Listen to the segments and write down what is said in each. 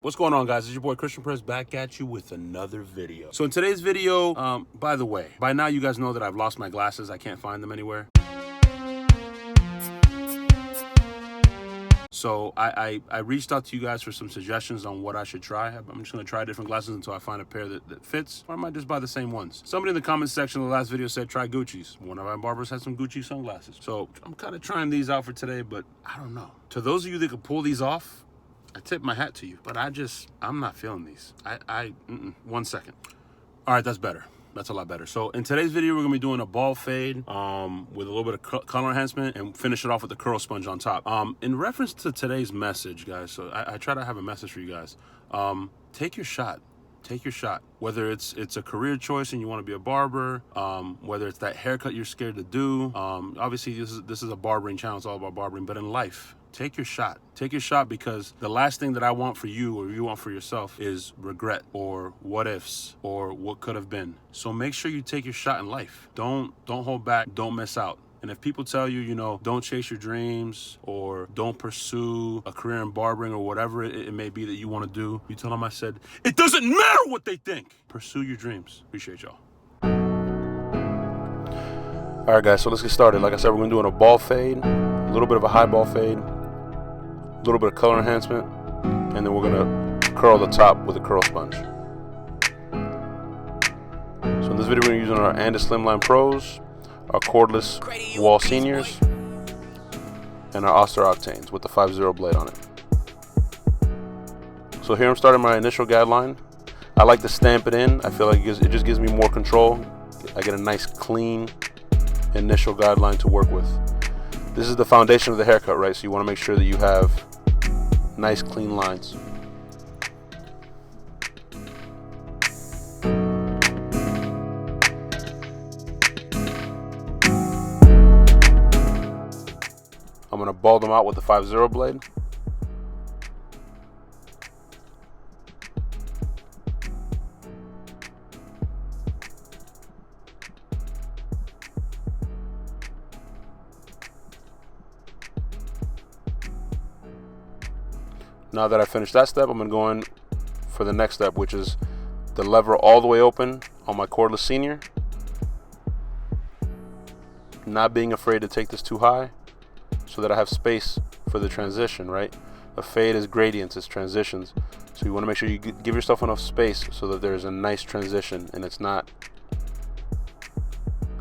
What's going on, guys? It's your boy Christian Press back at you with another video. So in today's video, by the way, by now you guys know that I've lost my glasses. I can't find them anywhere. So I reached out to you guys for some suggestions on what I should try. I'm just going to try different glasses until I find a pair that fits, or I might just buy the same ones. Somebody in the comment section of the last video said try Gucci's. One of my barbers had some Gucci sunglasses. So I'm kind of trying these out for today, but I don't know. To those of you that can pull these off, I tip my hat to you, but I'm not feeling these. 1 second. All right, that's better. That's a lot better. So in today's video, we're gonna be doing a bald fade with a little bit of color enhancement and finish it off with the curl sponge on top. In reference to today's message, guys, so I try to have a message for you guys. Take your shot. Take your shot. Whether it's a career choice and you want to be a barber, whether it's that haircut you're scared to do. Obviously, this is a barbering channel. It's all about barbering. But in life, take your shot. Take your shot, because the last thing that I want for you or you want for yourself is regret or what ifs or what could have been. So make sure you take your shot in life. Don't hold back. Don't miss out. And if people tell you, don't chase your dreams or don't pursue a career in barbering or whatever it may be that you want to do, you tell them I said, it doesn't matter what they think. Pursue your dreams. Appreciate y'all. All right, guys, so let's get started. Like I said, we're going to do a bald fade, a little bit of a high ball fade, a little bit of color enhancement, and then we're going to curl the top with a curl sponge. So in this video, we're using our Anda Slimline Pros, our cordless wall seniors, and our Oster Octanes with the 5-0 blade on it. So here I'm starting my initial guideline. I like to stamp it in. I feel like it just gives me more control. I get a nice clean initial guideline to work with. This is the foundation of the haircut, right? So you want to make sure that you have nice clean lines. I'm going to ball them out with the 5-0 blade. Now that I finished that step, I'm going to go in for the next step, which is the lever all the way open on my cordless senior. Not being afraid to take this too high, so that I have space for the transition, right? A fade is gradients, it's transitions. So you want to make sure you give yourself enough space so that there's a nice transition and it's not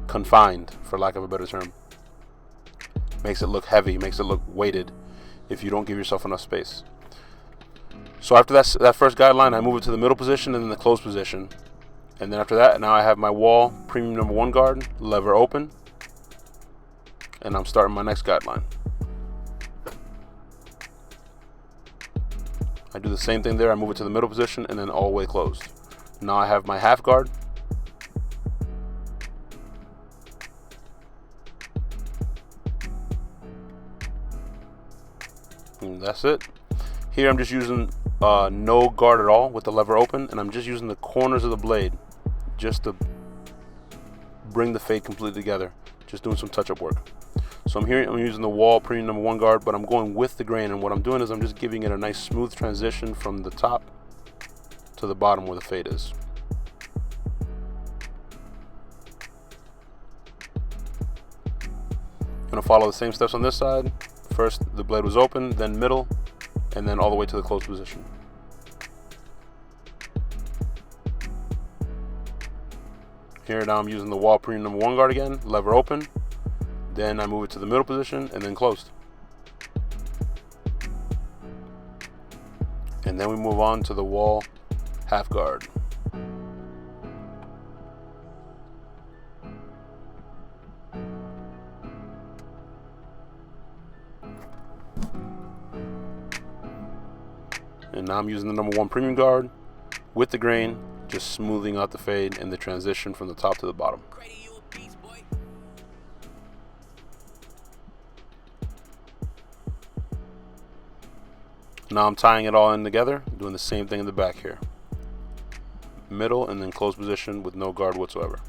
confined, for lack of a better term. Makes it look heavy, makes it look weighted if you don't give yourself enough space. So after that first guideline, I move it to the middle position and then the closed position. And then after that, now I have my wall premium number 1 guard, lever open, and I'm starting my next guideline. I do the same thing there. I move it to the middle position and then all the way closed. Now I have my half guard. And that's it. Here I'm just using no guard at all with the lever open, and I'm just using the corners of the blade just to bring the fade completely together. Just doing some touch-up work. So I'm using the wall premium number 1 guard, but I'm going with the grain, and what I'm doing is I'm just giving it a nice smooth transition from the top to the bottom where the fade is. I'm going to follow the same steps on this side. First the blade was open, then middle, and then all the way to the closed position. Here now I'm using the wall premium number 1 guard again, lever open. Then I move it to the middle position and then closed. And then we move on to the wall half guard. And now I'm using the number 1 premium guard with the grain, just smoothing out the fade and the transition from the top to the bottom. Now I'm tying it all in together, doing the same thing in the back here. Middle and then closed position with no guard whatsoever.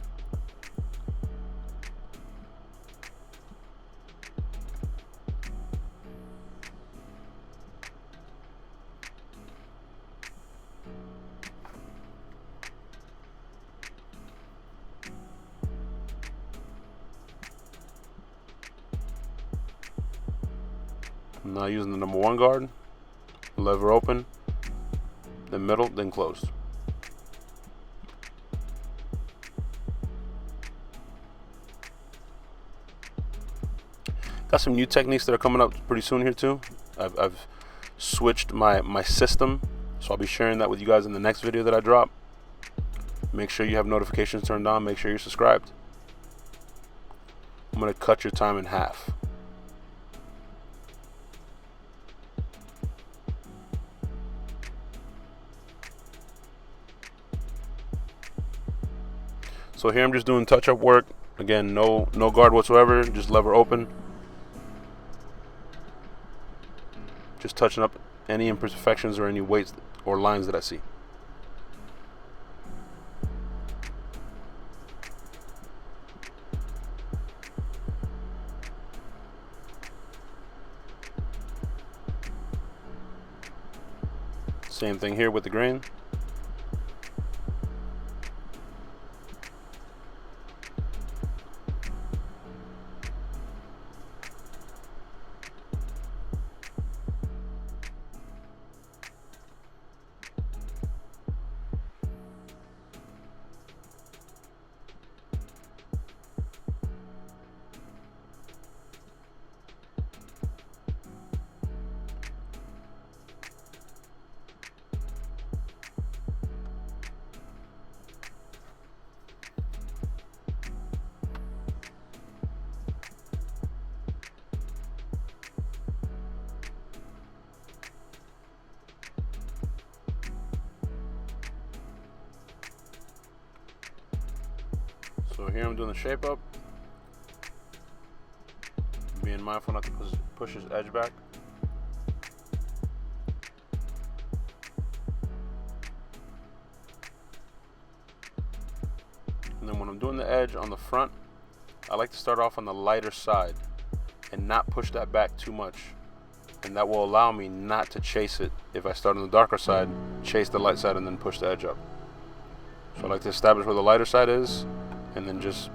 I'm now using the number 1 guard. Lever open, then middle, then closed. Got some new techniques that are coming up pretty soon here too. I've switched my system, so I'll be sharing that with you guys in the next video that I drop. Make sure you have notifications turned on. Make sure you're subscribed. I'm going to cut your time in half. So here I'm just doing touch-up work. Again, no guard whatsoever, just lever open. Just touching up any imperfections or any weights or lines that I see. Same thing here with the grain. So here I'm doing the shape up, being mindful not to push his edge back. And then when I'm doing the edge on the front, I like to start off on the lighter side and not push that back too much. And that will allow me not to chase it. If I start on the darker side, chase the light side and then push the edge up. So I like to establish where the lighter side is and then just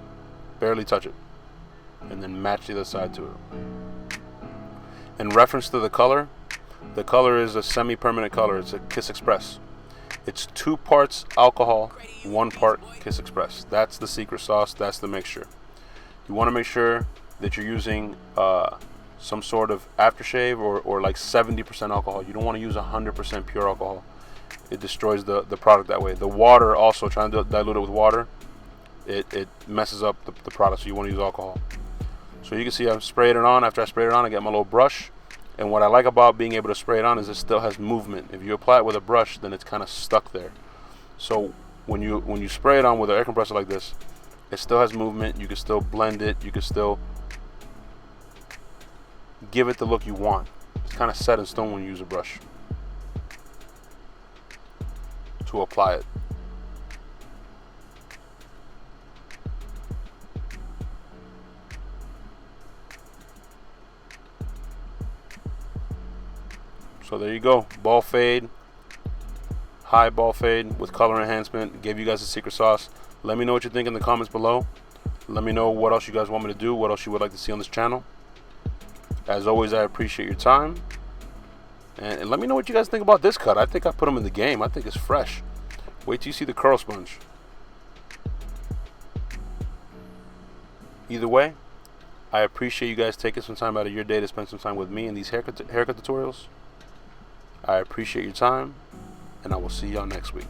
barely touch it and then match the other side to it. In reference to the color is a semi-permanent color. It's a Kiss Express. It's 2 parts alcohol, 1 part Kiss Express. That's the secret sauce. That's the mixture. You want to make sure that you're using some sort of aftershave or like 70% alcohol. You don't want to use 100% pure alcohol. It destroys the product that way. The water also, trying to dilute it with water, it messes up the product, so you want to use alcohol. So you can see I've sprayed it on. After I sprayed it on, I get my little brush. And what I like about being able to spray it on is it still has movement. If you apply it with a brush, then it's kind of stuck there. So when you spray it on with an air compressor like this, it still has movement. You can still blend it. You can still give it the look you want. It's kind of set in stone when you use a brush to apply it. So there you go, ball fade, high ball fade with color enhancement. Gave you guys the secret sauce. Let me know what you think in the comments below. Let me know what else you guys want me to do, what else you would like to see on this channel. As always, I appreciate your time. And let me know what you guys think about this cut. I think I put them in the game. I think it's fresh. Wait till you see the curl sponge. Either way, I appreciate you guys taking some time out of your day to spend some time with me in these haircut tutorials. I appreciate your time, and I will see y'all next week.